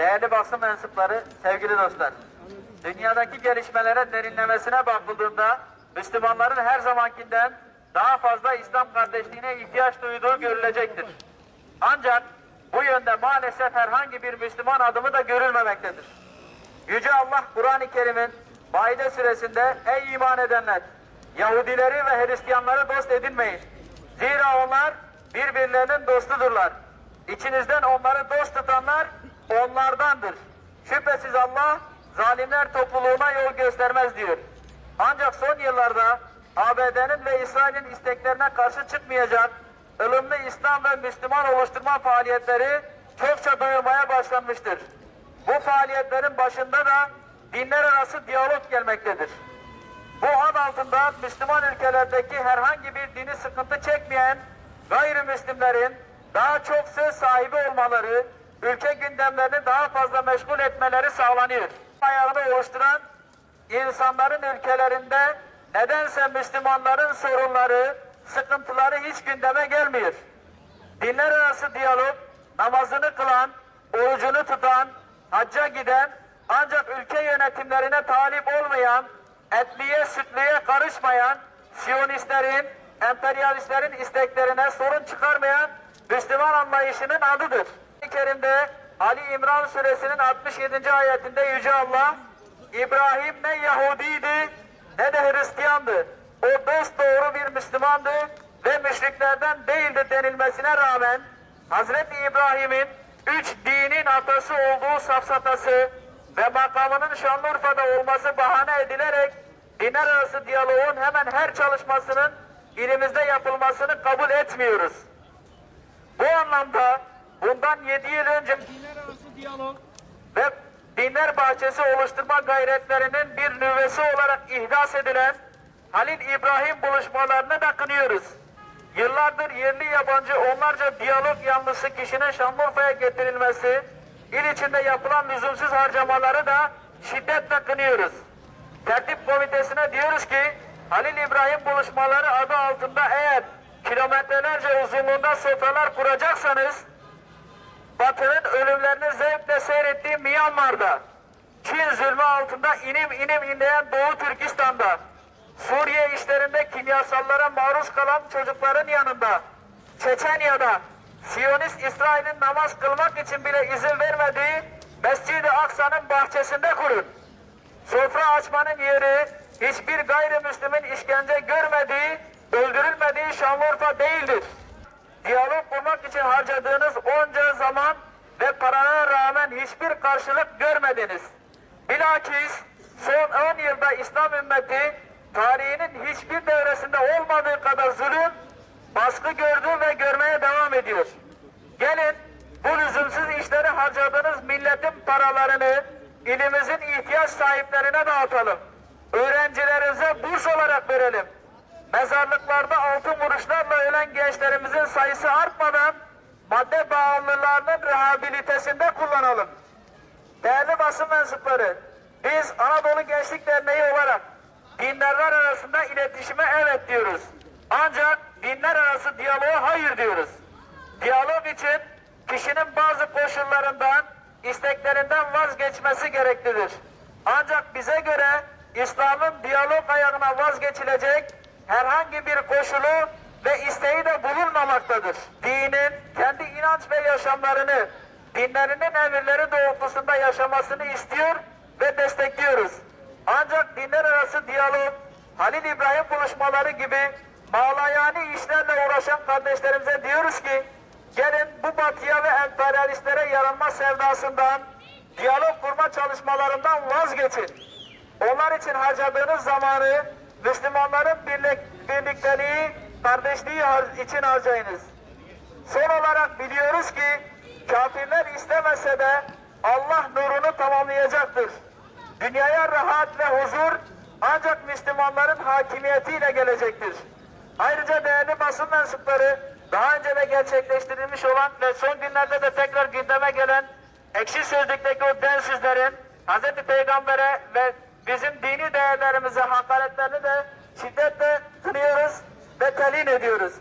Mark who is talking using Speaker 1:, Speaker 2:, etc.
Speaker 1: Değerli basın mensupları, sevgili dostlar, dünyadaki gelişmelere derinlemesine bakıldığında Müslümanların her zamankinden daha fazla İslam kardeşliğine ihtiyaç duyduğu görülecektir. Ancak bu yönde maalesef herhangi bir Müslüman adımı da görülmemektedir. Yüce Allah Kur'an-ı Kerim'in Maide suresinde "Ey iman edenler! Yahudileri ve Hristiyanları dost edinmeyin. Zira onlar birbirlerinin dostudurlar. İçinizden onları dost tutanlar onlardandır. Şüphesiz Allah zalimler topluluğuna yol göstermez" diyor. Ancak son yıllarda ABD'nin ve İsrail'in isteklerine karşı çıkmayacak ılımlı İslam ve Müslüman oluşturma faaliyetleri çokça duyulmaya başlanmıştır. Bu faaliyetlerin başında da dinler arası diyalog gelmektedir. Bu ad altında Müslüman ülkelerdeki herhangi bir dini sıkıntı çekmeyen gayrimüslimlerin daha çok söz sahibi olmaları, ülke gündemlerini daha fazla meşgul etmeleri sağlanıyor. Ayağını oluşturan insanların ülkelerinde nedense Müslümanların sorunları, sıkıntıları hiç gündeme gelmiyor. Dinler arası diyalog, namazını kılan, orucunu tutan, hacca giden, ancak ülke yönetimlerine talip olmayan, etliye sütlüye karışmayan, Siyonistlerin, emperyalistlerin isteklerine sorun çıkarmayan Müslüman anlayışının adıdır. Kur'an-ı Kerim'de Ali İmran suresinin 67. ayetinde Yüce Allah, İbrahim ne Yahudiydi ne de Hristiyandı. O dosdoğru bir Müslümandı ve müşriklerden değildi denilmesine rağmen Hazreti İbrahim'in 3 dinin atası olduğu safsatası ve makamının Şanlıurfa'da olması bahane edilerek dinler arası diyaloğun hemen her çalışmasının ilimizde yapılmasını kabul etmiyoruz. Bu anlamda bundan 7 yıl önce dinler arası diyalog ve dinler bahçesi oluşturma gayretlerinin bir nüvesi olarak ihdas edilen Halil İbrahim buluşmalarını da kınıyoruz. Yıllardır yerli yabancı onlarca diyalog yanlısı kişinin Şanlıurfa'ya getirilmesi, il içinde yapılan lüzumsuz harcamaları da şiddetle kınıyoruz. Tertip komitesine diyoruz ki, Halil İbrahim buluşmaları adı altında eğer kilometrelerce uzunluğunda sofralar kuracaksanız, Batı'nın ölümlerini zevkle seyrettiği Myanmar'da, Çin zulmü altında inim inim inleyen Doğu Türkistan'da, Suriye işlerinde kimyasallara maruz kalan çocukların yanında, Çeçenya'da, Siyonist İsrail'in namaz kılmak için bile izin vermediği Mescid-i Aksa'nın bahçesinde kurun. Sofra açmanın yeri hiçbir gayrimüslimin işkence görmediği, öldürülmediği Şanlıurfa değildir. Diyalog kurmak için harcadığınız onca zaman ve paraya rağmen hiçbir karşılık görmediniz. Bilakis son 10 yılda İslam ümmeti tarihinin hiçbir devresinde olmadığı kadar zulüm, baskı gördü ve görmeye devam ediyor. Gelin bu lüzumsuz işleri harcadığınız milletin paralarını ilimizin ihtiyaç sahiplerine dağıtalım. Öğrencilerimize burs olarak verelim. Mezarlıklarda altın vuruşlarla ölen gençlerimizin sayısı artmadan madde bağımlılarının rehabilitesinde kullanalım. Değerli basın mensupları, biz Anadolu Gençlik Derneği olarak dinler arasında iletişime evet diyoruz. Ancak dinler arası diyaloğa hayır diyoruz. Diyalog için kişinin bazı koşullarından, isteklerinden vazgeçmesi gereklidir. Ancak bize göre İslam'ın diyalog ayağına vazgeçilecek herhangi bir koşulu ve isteği de bulunmamaktadır. Dinin kendi inanç ve yaşamlarını dinlerinin emirleri doğrultusunda yaşamasını istiyor ve destekliyoruz. Ancak dinler arası diyalog, Halil İbrahim buluşmaları gibi mağlayani işlerle uğraşan kardeşlerimize diyoruz ki, gelin bu batıya ve emperyalistlere yaranma sevdasından, diyalog kurma çalışmalarından vazgeçin. Onlar için harcadığınız zamanı Müslümanların birlikteliği, kardeşliği için harcayınız. Son olarak biliyoruz ki kafirler istemese de Allah nurunu tamamlayacaktır. Dünyaya rahat ve huzur ancak Müslümanların hakimiyetiyle gelecektir. Ayrıca değerli basın mensupları, daha önce de gerçekleştirilmiş olan ve son günlerde de tekrar gündeme gelen Ekşi Sözlük'teki o densizlerin Hz. Peygamber'e ve bizim dini değerlerimize hakaretlerini de şiddetle kınıyoruz ve telin ediyoruz.